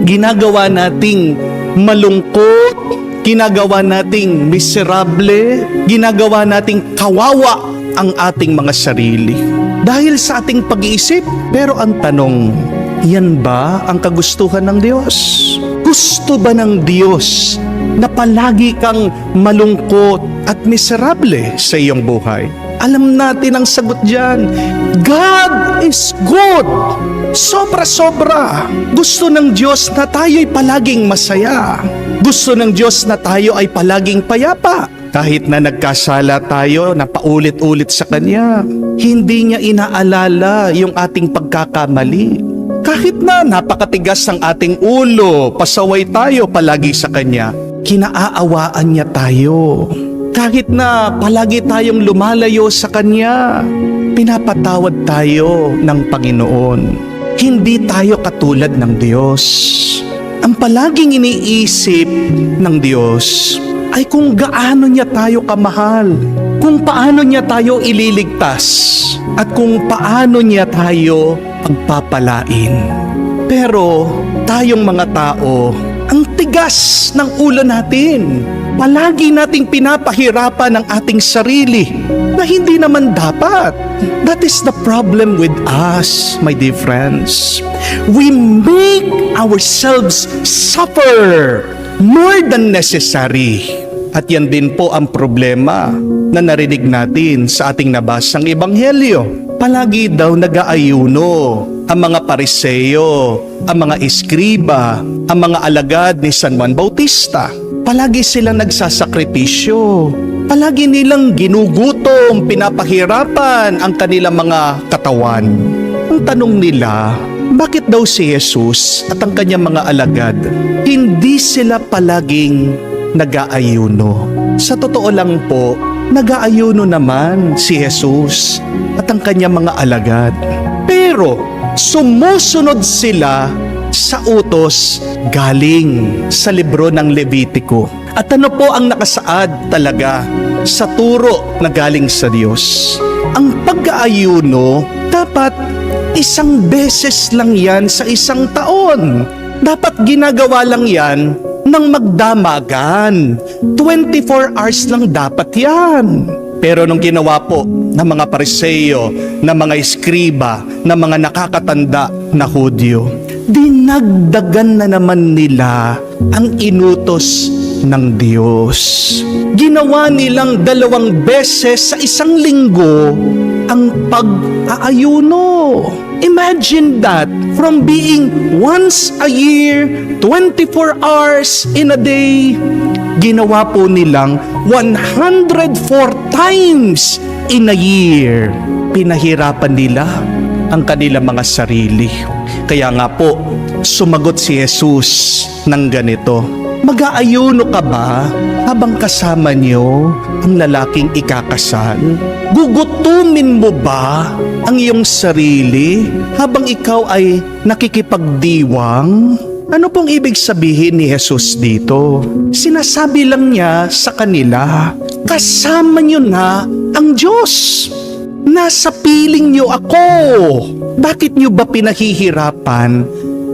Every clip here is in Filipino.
ginagawa nating malungkot, ginagawa nating miserable, ginagawa nating kawawa ang ating mga sarili. Dahil sa ating pag-iisip, pero ang tanong, yan ba ang kagustuhan ng Diyos? Gusto ba ng Diyos na palagi kang malungkot at miserable sa iyong buhay? Alam natin ang sagot dyan. God is good. Sobra-sobra. Gusto ng Diyos na tayo'y palaging masaya. Gusto ng Diyos na tayo ay palaging payapa. Kahit na nagkasala tayo na paulit-ulit sa Kanya, hindi niya inaalala yung ating pagkakamali. Kahit na napakatigas ang ating ulo, pasaway tayo palagi sa Kanya, kinaaawaan niya tayo. Kahit na palagi tayong lumalayo sa Kanya, pinapatawad tayo ng Panginoon. Hindi tayo katulad ng Diyos. Ang palaging iniisip ng Diyos ay kung gaano niya tayo kamahal, kung paano niya tayo ililigtas, at kung paano niya tayo pagpapalain. Pero tayong mga tao, ang tigas ng ulo natin. Palagi nating pinapahirapan ang ating sarili na hindi naman dapat. That is the problem with us, my dear friends. We make ourselves suffer more than necessary. At yan din po ang problema na narinig natin sa ating nabasang ebanghelyo. Palagi daw nag-aayuno ang mga Pariseo, ang mga Eskriba, ang mga alagad ni San Juan Bautista. Palagi silang nagsasakripisyo. Palagi nilang ginugutom, pinapahirapan ang kanilang mga katawan. Ang tanong nila, bakit daw si Jesus at ang kanyang mga alagad, hindi sila palaging nag-aayuno? Sa totoo lang po, nag-aayuno naman si Jesus at ang kanyang mga alagad. Pero sumusunod sila sa utos galing sa libro ng Levitiko. At ano po ang nakasaad talaga sa turo na galing sa Diyos? Ang pag-aayuno dapat isang beses lang yan sa isang taon. Dapat ginagawa lang yan ng magdamagan. 24 hours lang dapat yan. Pero nung ginawa po ng mga Pariseo, ng mga Eskriba, ng mga nakakatanda na Hudyo, dinagdagan na naman nila ang inutos ng Diyos. Ginawa nilang 2 beses sa isang linggo ang pag-aayuno. Imagine that, from being once a year, 24 hours in a day, ginawa po nilang 104 times in a year. Pinahirapan nila ang kanilang mga sarili. Kaya nga po, sumagot si Jesus ng ganito, mag-aayuno ka ba habang kasama niyo ang lalaking ikakasal? Gugutumin mo ba ang iyong sarili habang ikaw ay nakikipagdiwang? Ano pong ibig sabihin ni Jesus dito? Sinasabi lang niya sa kanila, kasama niyo na ang Diyos. Nasa piling niyo ako. Bakit niyo ba pinahihirapan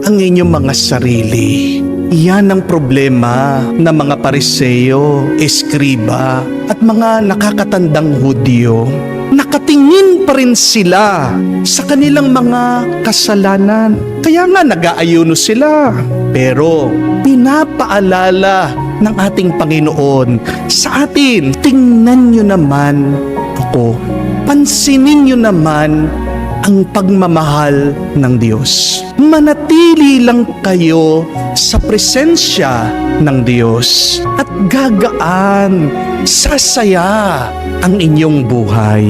ang inyong mga sarili? Yan ang problema ng mga Pariseo, Eskriba, at mga nakakatandang Hudyo. Nakatingin pa rin sila sa kanilang mga kasalanan. Kaya nga nag-aayuno sila. Pero pinapaalala ng ating Panginoon sa atin, tingnan nyo naman ako. Pansinin nyo naman ang pagmamahal ng Diyos. Manatili lang kayo sa presensya ng Diyos at gagaan, sasaya ang inyong buhay.